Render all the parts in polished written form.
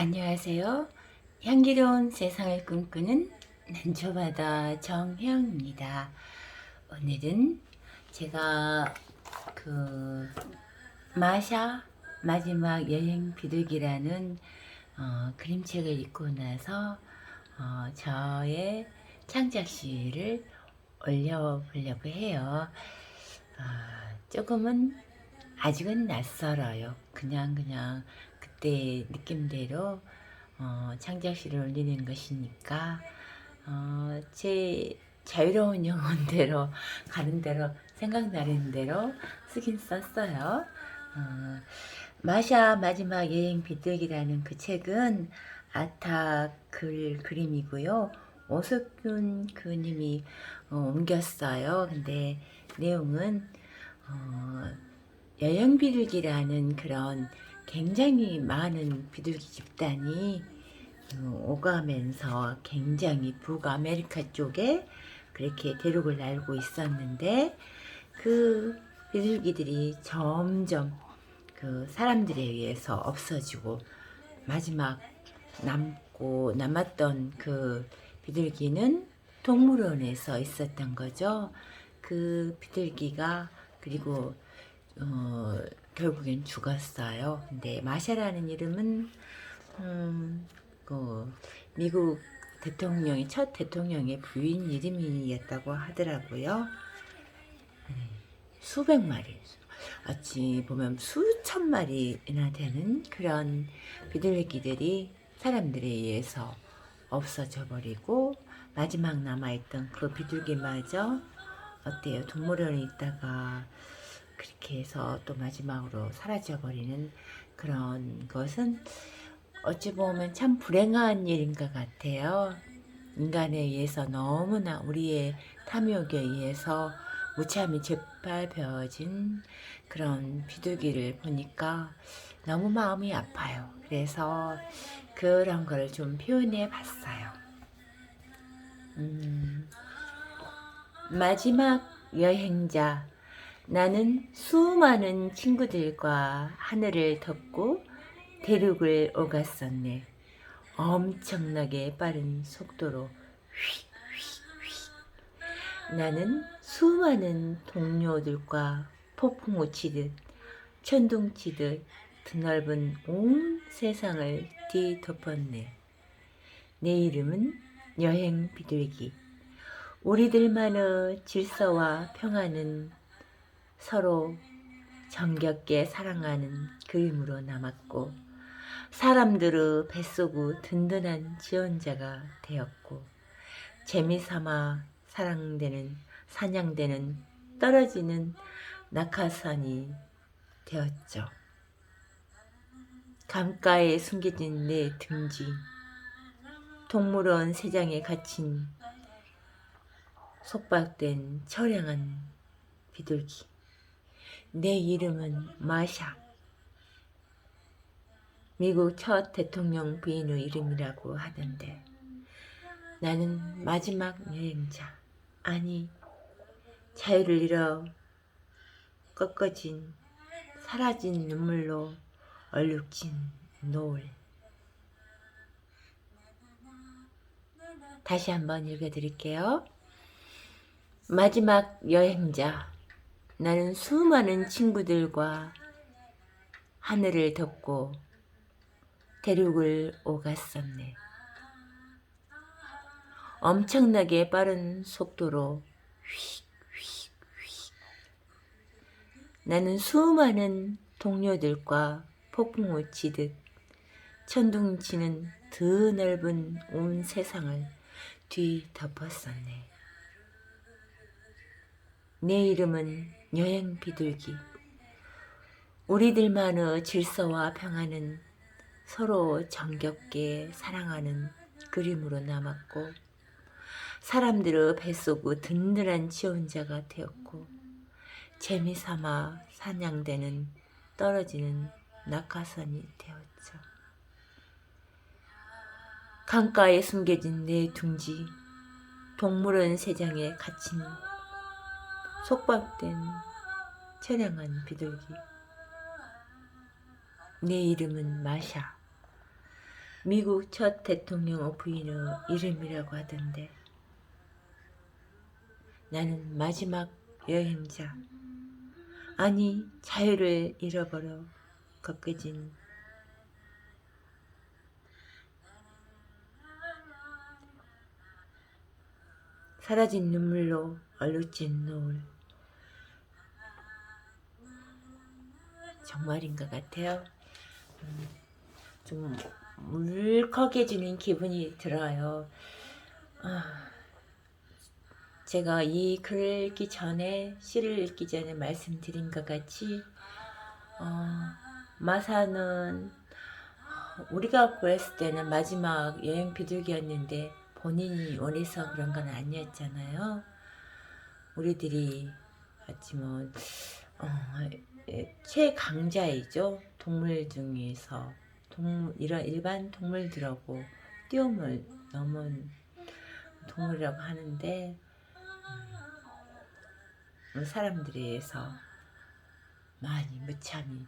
안녕하세요. 향기로운 세상을 꿈꾸는 난초바다 정혜영입니다. 오늘은 제가 그 마샤 마지막 여행 비둘기라는 그림책을 읽고 나서 저의 창작시를 올려보려고 해요. 조금은 아직은 낯설어요. 그냥 그때 느낌대로 창작시를 올리는 것이니까 제 자유로운 영혼대로 가는 대로 생각나는 대로 쓰긴 썼어요. 마샤 마지막 여행 비둘기라는 그 책은 아타 그림이고요. 오석균 그님이 옮겼어요. 근데 내용은 여행 비둘기라는 그런 굉장히 많은 비둘기 집단이 오가면서 굉장히 북아메리카 쪽에 그렇게 대륙을 날고 있었는데 그 비둘기들이 점점 그 사람들에 의해서 없어지고 마지막 남았던 그 비둘기는 동물원에서 있었던 거죠. 그 비둘기가 그리고 결국엔 죽었어요. 근데 마샤라는 이름은 그 미국 대통령이 첫 대통령의 부인 이름이었다고 하더라고요. 수백 마리, 어찌 보면 수천 마리나 되는 그런 비둘기들이 사람들에 의해서 없어져 버리고 마지막 남아있던 그 비둘기마저 어때요? 동물원에 있다가 그렇게 해서 또 마지막으로 사라져버리는 그런 것은 어찌 보면 참 불행한 일인 것 같아요. 인간에 의해서 너무나 우리의 탐욕에 의해서 무참히 짓밟혀진 그런 비둘기를 보니까 너무 마음이 아파요. 그래서 그런 걸 좀 표현해 봤어요. 마지막 여행자. 나는 수많은 친구들과 하늘을 덮고 대륙을 오갔었네. 엄청나게 빠른 속도로 휙휙휙. 나는 수많은 동료들과 폭풍우 치듯 천둥 치듯 드넓은 온 세상을 뒤덮었네. 내 이름은 여행 비둘기. 우리들만의 질서와 평화는 서로 정겹게 사랑하는 그림으로 남았고 사람들의 뱃속의 든든한 지원자가 되었고 재미삼아 사냥되는 떨어지는 낙하산이 되었죠. 강가에 숨겨진 내 둥지, 동물원 세장에 갇힌 속박된 처량한 비둘기. 내 이름은 마샤. 미국 첫 대통령 부인의 이름이라고 하던데 나는 마지막 여행자, 아니 자유를 잃어 꺾어진 사라진 눈물로 얼룩진 노을. 다시 한번 읽어드릴게요. 마지막 여행자. 나는 수많은 친구들과 하늘을 덮고 대륙을 오갔었네. 엄청나게 빠른 속도로 휙휙휙. 나는 수많은 동료들과 폭풍우 치듯 천둥 치는 드넓은 온 세상을 뒤덮었었네. 내 이름은 여행 비둘기. 우리들만의 질서와 평화는 서로 정겹게 사랑하는 그림으로 남았고 사람들의 뱃속의 든든한 지원자가 되었고 재미삼아 사냥되는 떨어지는 낙하산이 되었죠. 강가에 숨겨진 내 둥지, 동물원 세장에 갇힌 속박된 처량한 비둘기. 내 이름은 마샤. 미국 첫 대통령 부인의 이름이라고 하던데 나는 마지막 여행자, 아니 자유를 잃어버려 꺾여진 사라진 눈물로 얼룩진 노을. 정말인 것 같아요. 좀 울컥해지는 기분이 들어요. 제가 이 글을 읽기 전에, 시를 읽기 전에 말씀드린 것 같이 마사는 우리가 보았을 때는 마지막 여행 비둘기였는데 본인이 원해서 그런 건 아니었잖아요. 우리들이 봤지만 최강자이죠. 동물 중에서 이런 일반 동물들하고 뛰어넘은 동물이라고 하는데 사람들에 의해서 많이 무참히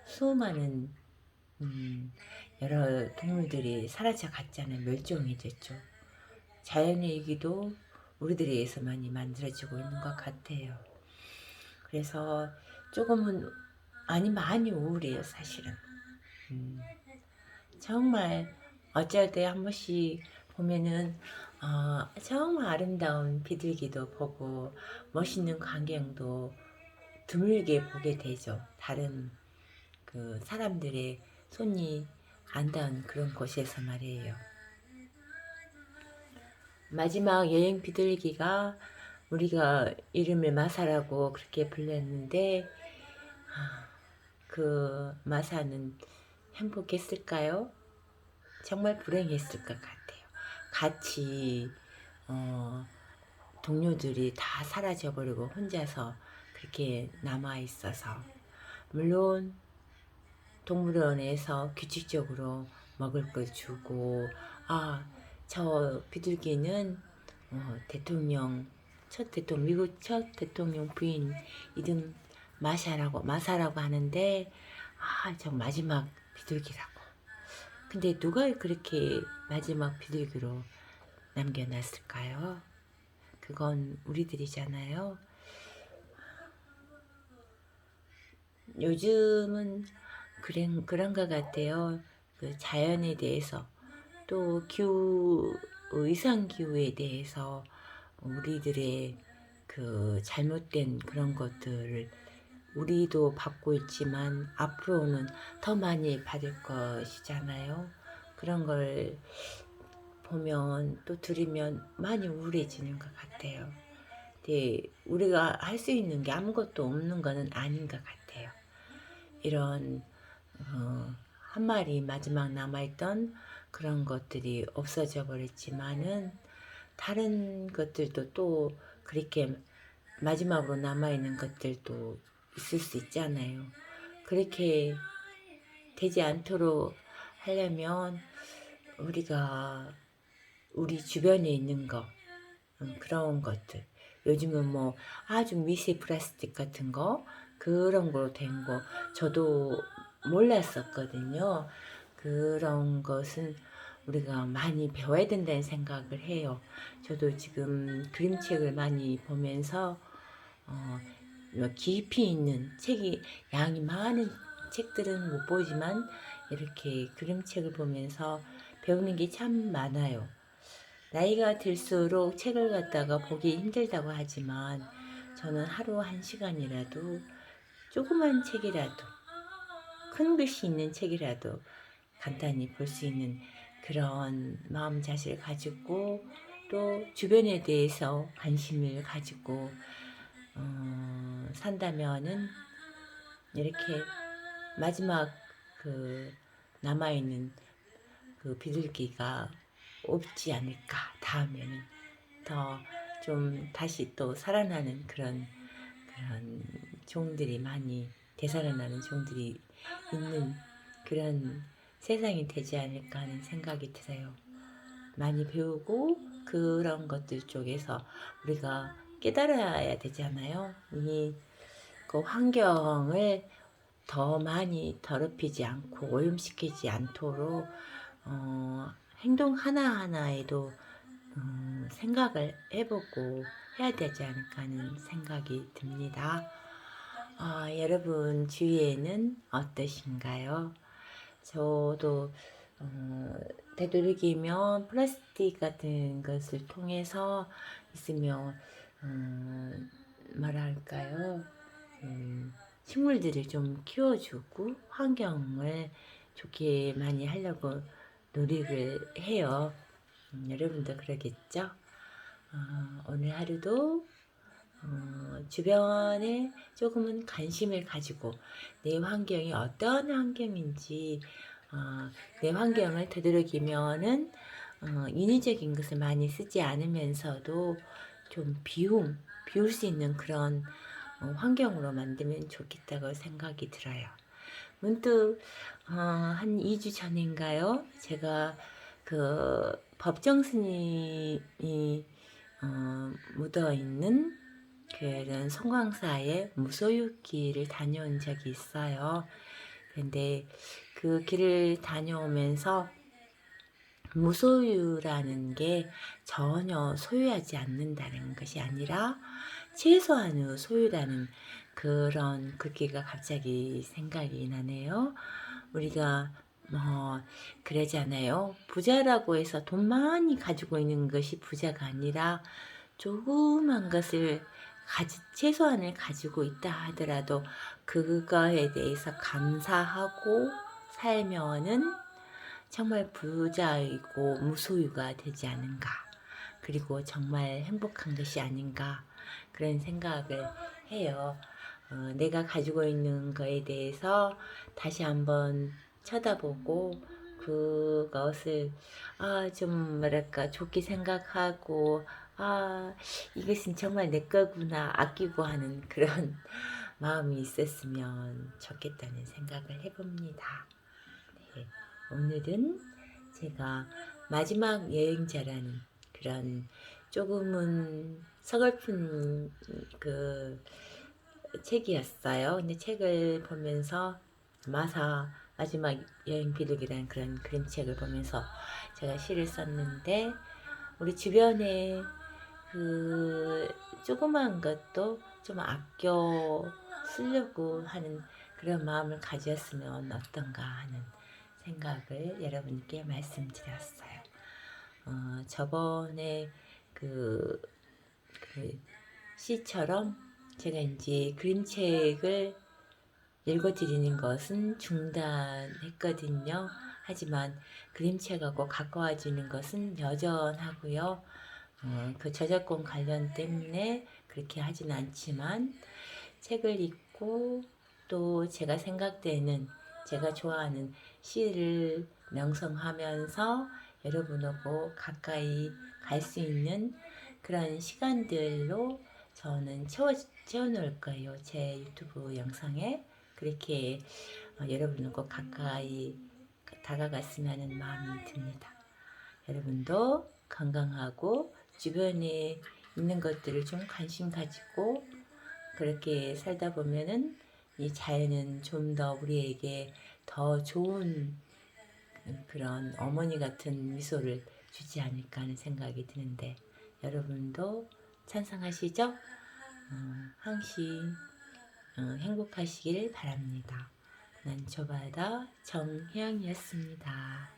수많은 여러 동물들이 사라져 갔잖아요. 멸종이 됐죠. 자연의 얘기도 우리들에 의해서 많이 만들어지고 있는 것 같아요. 그래서 조금은 많이 우울해요, 사실은. 정말 어쩔 때 한 번씩 보면은 정말 아름다운 비둘기도 보고 멋있는 광경도 드물게 보게 되죠. 다른 그 사람들의 손이 안 닿은 그런 곳에서 말이에요. 마지막 여행 비둘기가 우리가 이름을 마사라고 그렇게 불렀는데 그 마사는 행복했을까요? 정말 불행했을 것 같아요. 같이 동료들이 다 사라져버리고 혼자서 그렇게 남아있어서, 물론 동물원에서 규칙적으로 먹을 걸 주고 저 비둘기는 미국 첫 대통령 부인 이름 마사라고 하는데 저 마지막 비둘기라고. 근데 누가 그렇게 마지막 비둘기로 남겨놨을까요? 그건 우리들이잖아요. 요즘은 그런 것 같아요. 그 자연에 대해서 또 이상기후에 대해서 우리들의 그 잘못된 그런 것들을 우리도 받고 있지만 앞으로는 더 많이 받을 것이잖아요. 그런 걸 보면 또 들으면 많이 우울해지는 것 같아요. 근데 우리가 할 수 있는 게 아무것도 없는 것은 아닌 것 같아요. 이런 한 마리 마지막 남아있던 그런 것들이 없어져 버렸지만은 다른 것들도 또 그렇게 마지막으로 남아있는 것들도 있을 수 있잖아요. 그렇게 되지 않도록 하려면 우리가 우리 주변에 있는 거, 그런 것들, 요즘은 뭐 아주 미세 플라스틱 같은 거, 그런 거로 된 거 저도 몰랐었거든요. 그런 것은 우리가 많이 배워야 된다는 생각을 해요. 저도 지금 그림책을 많이 보면서 깊이 있는 책이, 양이 많은 책들은 못 보지만 이렇게 그림책을 보면서 배우는 게 참 많아요. 나이가 들수록 책을 갖다가 보기 힘들다고 하지만 저는 하루 1시간이라도 조그만 책이라도, 큰 글씨 있는 책이라도 간단히 볼 수 있는 그런 마음자세를 가지고 또 주변에 대해서 관심을 가지고 산다면은 이렇게 마지막 그 남아있는 그 비둘기가 없지 않을까. 다음에는 더 좀 다시 또 살아나는 그런 종들이 많이 되살아나는 종들이 있는 그런 세상이 되지 않을까 하는 생각이 들어요. 많이 배우고 그런 것들 쪽에서 우리가 깨달아야 되잖아요. 그 환경을 더 많이 더럽히지 않고 오염시키지 않도록 행동 하나하나에도 생각을 해보고 해야 되지 않을까 하는 생각이 듭니다. 여러분 주위에는 어떠신가요? 저도 되도록이면 플라스틱 같은 것을 통해서 있으면 뭐랄까요? 식물들을 좀 키워주고 환경을 좋게 많이 하려고 노력을 해요. 여러분도 그러겠죠? 오늘 하루도 주변에 조금은 관심을 가지고 내 환경이 어떤 환경인지 내 환경을 되도록이면은 인위적인 것을 많이 쓰지 않으면서도 좀 비울 수 있는 그런 환경으로 만들면 좋겠다고 생각이 들어요. 문득 한 2주 전인가요? 제가 그 법정 스님이 묻어있는 그런 성광사의 무소유길을 다녀온 적이 있어요. 근데 그 길을 다녀오면서 무소유라는 게 전혀 소유하지 않는다는 것이 아니라 최소한의 소유라는 그런 글귀가 갑자기 생각이 나네요. 우리가 그러잖아요. 부자라고 해서 돈 많이 가지고 있는 것이 부자가 아니라 조그만 것을 최소한을 가지고 있다 하더라도 그거에 대해서 감사하고 살면은 정말 부자이고 무소유가 되지 않은가. 그리고 정말 행복한 것이 아닌가. 그런 생각을 해요. 내가 가지고 있는 거에 대해서 다시 한번 쳐다보고 그것을 좀 뭐랄까 좋게 생각하고 이것은 정말 내 거구나 아끼고 하는 그런 마음이 있었으면 좋겠다는 생각을 해봅니다. 네, 오늘은 제가 마지막 여행자라는 그런 조금은 서글픈 그 책이었어요. 근데 책을 보면서 마지막 여행 비둘기라는 그런 그림책을 보면서 제가 시를 썼는데 우리 주변에 그 조그만 것도 좀 아껴 쓰려고 하는 그런 마음을 가졌으면 어떤가 하는 생각을 여러분께 말씀드렸어요. 저번에 그 시처럼 제가 이제 그림책을 읽어드리는 것은 중단했거든요. 하지만 그림책하고 가까워지는 것은 여전하고요. 그 저작권 관련 때문에 그렇게 하진 않지만 책을 읽고 또 제가 생각되는 제가 좋아하는 시를 명성하면서 여러분하고 가까이 갈 수 있는 그런 시간들로 저는 채워놓을 거예요. 제 유튜브 영상에 그렇게 여러분하고 가까이 다가갔으면 하는 마음이 듭니다. 여러분도 건강하고 주변에 있는 것들을 좀 관심 가지고 그렇게 살다 보면은 이 자연은 좀 더 우리에게 더 좋은 그런 어머니 같은 미소를 주지 않을까 하는 생각이 드는데 여러분도 찬성하시죠? 항상 행복하시길 바랍니다. 난초바다 정혜영이었습니다.